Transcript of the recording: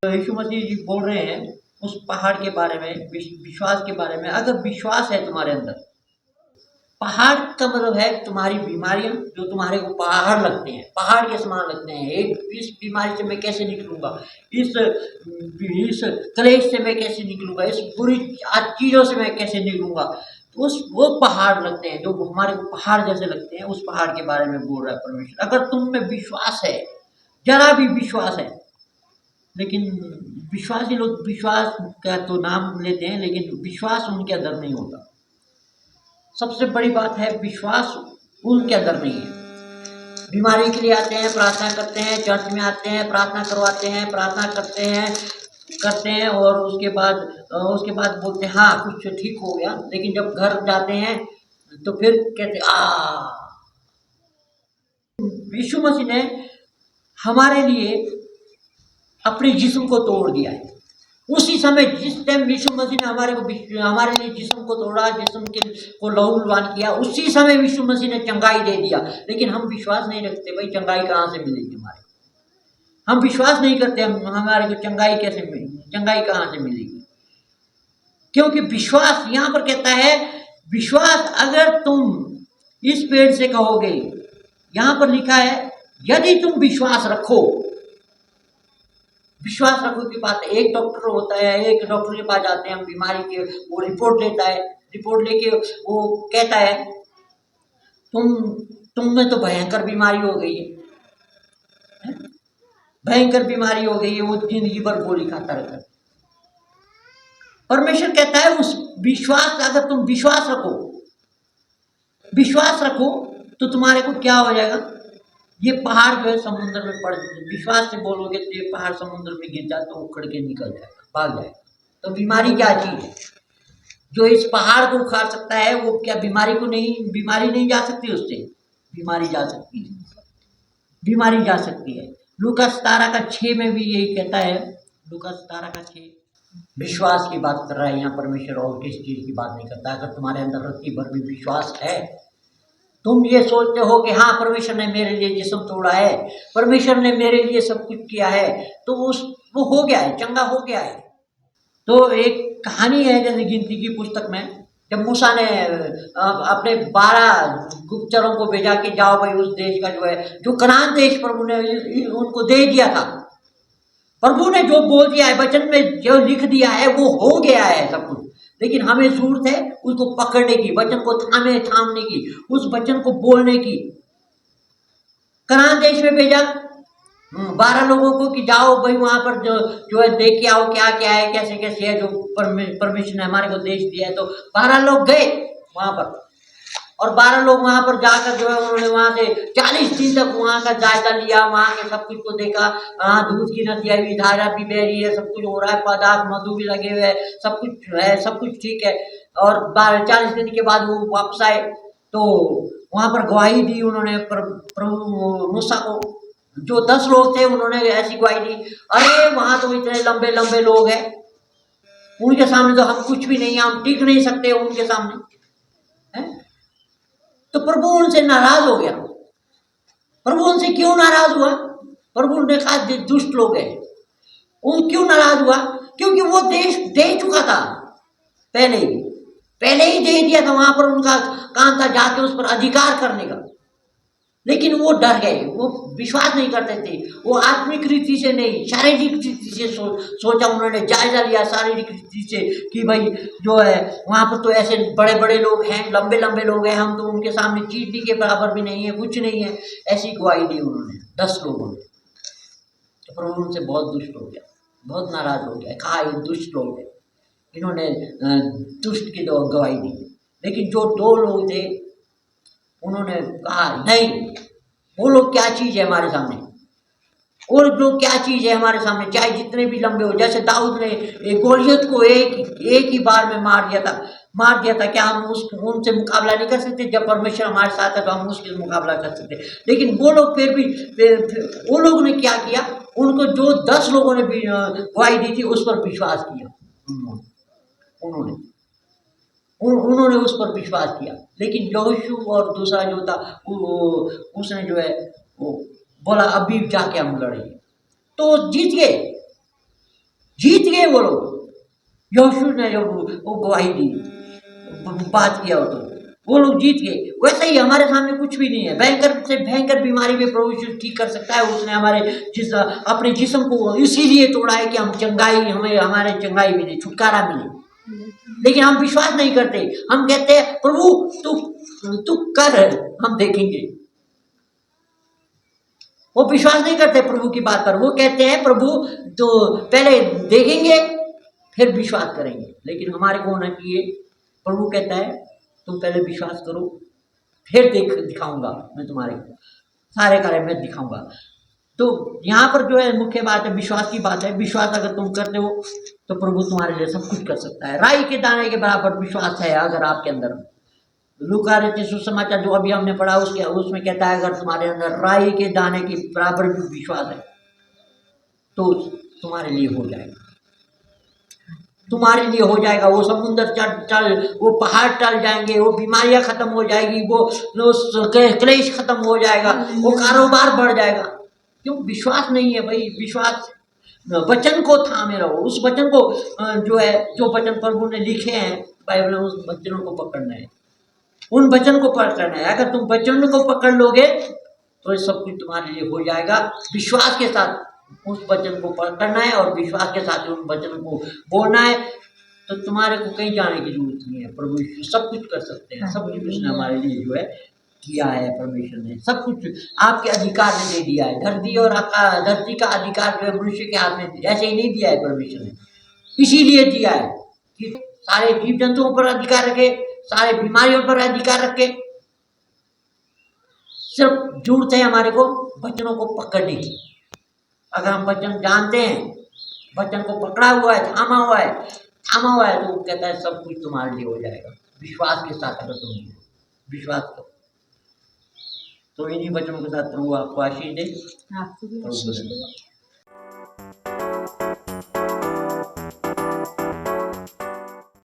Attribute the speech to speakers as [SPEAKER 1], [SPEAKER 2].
[SPEAKER 1] यीशु मसीह जी बोल रहे हैं उस पहाड़ के बारे में, विश्वास के बारे में। अगर विश्वास है तुम्हारे अंदर, पहाड़ का मतलब है तुम्हारी बीमारियां जो तुम्हारे को पहाड़ लगते हैं, पहाड़ के समान लगते हैं। इस बीमारी से मैं कैसे निकलूंगा, इस इस क्लेश से मैं कैसे निकलूंगा, इस बुरी चीजों से मैं कैसे निकलूंगा, तो उस वो पहाड़ लगते हैं जो हमारे को पहाड़ जैसे लगते हैं। उस पहाड़ के बारे में बोल रहा है परमेश्वर। अगर तुम में विश्वास है, जरा भी विश्वास है, लेकिन विश्वासी लोग विश्वास का तो नाम लेते हैं, लेकिन विश्वास उनके अंदर नहीं होता। सबसे बड़ी बात है विश्वास उनके अंदर नहीं है। बीमारी के लिए आते हैं, प्रार्थना करते हैं, चर्च में आते हैं, प्रार्थना करवाते हैं, प्रार्थना करते हैं और उसके बाद बोलते हैं हाँ कुछ ठीक हो गया, लेकिन जब घर जाते हैं तो फिर कहते यीशु मसीह ने हमारे लिए अपने जिस्म को तोड़ दिया है। उसी समय जिस टाइम यीशु मसीह ने हमारे लिए जिस्म को तोड़ा, जिस्म को लहूलुहान किया, उसी समय यीशु मसीह ने चंगाई दे दिया। लेकिन हम विश्वास नहीं रखते, भाई चंगाई कहाँ से मिलेगी हमारे, हम विश्वास नहीं करते हमारे को चंगाई कैसे मिलेगी, चंगाई कहाँ से मिलेगी। क्योंकि विश्वास यहाँ पर कहता है, विश्वास अगर तुम इस पेड़ से कहोगे, यहाँ पर लिखा है यदि तुम विश्वास रखो, विश्वास रखो की बात है। एक डॉक्टर होता है, एक डॉक्टर के पास जाते हैं हम बीमारी के, वो रिपोर्ट लेता है, रिपोर्ट लेके वो कहता है तुम में तो भयंकर बीमारी हो गई है, भयंकर बीमारी हो गई है, वो जिंदगी भर गोली खाता रहता है। परमेश्वर कहता है उस विश्वास, अगर तुम विश्वास रखो तो तुम्हारे को क्या हो जाएगा, ये पहाड़ जो है समुद्र में पड़ जाए। विश्वास से बोलोगे तो ये पहाड़ समुद्र में गिर जाए तो उखड़ के निकल जाएगा, भाग जाएगा। तो बीमारी क्या चीज है जो इस पहाड़ को उखाड़ सकता है? वो क्या बीमारी नहीं जा सकती उससे? बीमारी जा सकती है, बीमारी जा सकती है। लूका 17:6 में भी यही कहता है, लूका 17:6 विश्वास की बात कर रहा है यहाँ परमेश्वर, और किस चीज की बात नहीं करता। अगर तुम्हारे अंदर रत्ती भर भी विश्वास है, तुम ये सोचते हो कि हाँ परमेश्वर ने मेरे लिए जिस्म तोड़ा है, परमेश्वर ने मेरे लिए सब कुछ किया है, तो वो हो गया है, चंगा हो गया है। तो एक कहानी है जैसे गिनती की पुस्तक में, जब मूसा ने अपने 12 गुप्तचरों को भेजा कि जाओ भाई उस देश का जो कनान देश प्रभु ने उनको दे दिया था, प्रभु ने जो बोल दिया है, वचन में जो लिख दिया है वो हो गया है सब कुछ। लेकिन हमें जरूरत है उसको पकड़ने की, वचन को थामने की, उस वचन को बोलने की। कनान देश में भेजा 12 लोगों को कि जाओ भाई वहां पर जो है देख के आओ क्या क्या है, कैसे कैसे है, जो परमेश्वर ने हमारे को देश दिया है। तो 12 लोग गए वहां पर, और 12 लोग वहां पर जाकर जो है उन्होंने वहां से 40 दिन तक वहां का जायजा लिया, वहां के सब कुछ को देखा। दूध की नदियां भी, धारा भी बह रही है, सब कुछ हो रहा है, पदार्थ मधु भी लगे हुए है, सब कुछ है, सब कुछ ठीक है। और 40 दिन के बाद वो वापस आए तो वहां पर गवाही दी उन्होंने प्रभु मूसा को। जो 10 लोग थे उन्होंने ऐसी गवाही दी, अरे वहां तो इतने लंबे लंबे लोग हैं, उनके सामने तो हम कुछ भी नहीं है, हम टिक नहीं सकते उनके सामने है? तो प्रभु उनसे नाराज हो गया। प्रभु उनसे क्यों नाराज हुआ? प्रभु ने कहा दुष्ट लोग हैं। वो क्यों नाराज हुआ? क्योंकि वो देश दे चुका था, पहले ही दे दिया था, वहां पर उनका काम था जाके उस पर अधिकार करने का। लेकिन वो डर गए, वो विश्वास नहीं करते थे, वो आत्मिक रीति से नहीं, शारीरिक रीति से सोचा उन्होंने, जायजा लिया शारीरिक रीति से कि भाई जो है वहां पर तो ऐसे बड़े बड़े लोग हैं, लंबे लंबे लोग हैं, हम तो उनके सामने चींटी के बराबर भी नहीं है, कुछ नहीं है। ऐसी गवाही दी उन्होंने 10 लोगों ने। तो प्रभु उनसे बहुत दुष्ट हो गया, बहुत नाराज हो गया, कहा ये दुष्ट लोग हैं, इन्होंने दुष्ट की गवाही दी। लेकिन जो 2 लोग थे उन्होंने कहा नहीं, वो लोग क्या चीज है हमारे सामने, और लोग क्या चीज है हमारे सामने, चाहे जितने भी लंबे हो। जैसे दाऊद ने गोलियत को एक ही बार में मार दिया था, क्या हम उनसे मुकाबला नहीं कर सकते? जब परमेश्वर हमारे साथ है तो हम उससे मुकाबला कर सकते। लेकिन वो लोग फिर भी वो लोगों ने क्या किया, उनको जो 10 लोगों ने गवाही दी थी उस पर विश्वास किया उन्होंने उस पर विश्वास किया। लेकिन यहोशू और दूसरा जो था उसने जो है वो बोला अभी जाके हम लड़ेंगे, तो जीत गए। जीत गए वो लोग। यहोशू ने जब वो गवाही दी, बात किया वो लोग जीत गए। वैसे ही हमारे सामने कुछ भी नहीं है। भयंकर से भयंकर बीमारी भी प्रभु यीशु ठीक कर सकता है। उसने हमारे अपने जिस्म को इसीलिए तोड़ा है कि हम हमें हमारे चंगाई मिले, छुटकारा मिले। लेकिन हम विश्वास नहीं करते। हम कहते हैं प्रभु तू कर, हम देखेंगे। वो विश्वास नहीं करते प्रभु की बात पर। वो कहते हैं प्रभु तो पहले देखेंगे फिर विश्वास करेंगे। लेकिन हमारे को होना चाहिए, प्रभु कहता है तुम पहले विश्वास करो, फिर दिखाऊंगा मैं तुम्हारे सारे कार्य मैं दिखाऊंगा। तो यहाँ पर जो है मुख्य बात है विश्वास की बात है। विश्वास अगर तुम करते हो तो प्रभु तुम्हारे लिए सब कुछ कर सकता है। राई के दाने के बराबर विश्वास है अगर आपके अंदर। लूका रचित सुसमाचार जो अभी हमने पढ़ा उसमें कहता है अगर तुम्हारे अंदर राई के दाने के बराबर भी विश्वास है तो तुम्हारे लिए हो जाएगा, तुम्हारे लिए हो जाएगा। वो समुद्र चल वो पहाड़ टल जाएंगे, वो बीमारियां खत्म हो जाएगी, वो क्लेश खत्म हो जाएगा, वो कारोबार बढ़ जाएगा। क्यों? विश्वास नहीं है भाई। विश्वास वचन को थामे रहो। उस वचन को जो है, जो वचन प्रभु ने लिखे हैं बाइबल में, उस वचनों को पकड़ना है, उन वचन को पकड़ना है। अगर तुम वचन को पकड़ लोगे तो सब कुछ तुम्हारे लिए हो जाएगा। विश्वास के साथ उस वचन को पकड़ना है और विश्वास के साथ उन वचन को बोलना है, तो तुम्हारे को कहीं जाने की जरूरत नहीं है। प्रभु यीशु सब कुछ कर सकते हैं। सब कुछ उसने हमारे लिए जो है किया है। परमेश्वर ने सब कुछ आपके अधिकार में दे दिया है। धरती का अधिकार जो है मनुष्य के हाथ में ऐसे ही नहीं दिया है परमेश्वर ने, इसीलिए दिया है कि सारे जीव जंतुओं पर अधिकार रखे, सारे बीमारियों पर अधिकार रखे। सिर्फ जरूरत है हमारे को वचनों को पकड़ने की। अगर हम वचन जानते हैं, वचन को पकड़ा हुआ है, थामा हुआ है तो वो कहता है सब कुछ तुम्हारे लिए हो जाएगा। विश्वास के साथ अगर तुम विश्वास करो तो इन्हीं वचनों के साथ प्रभु आपको आशीष दे।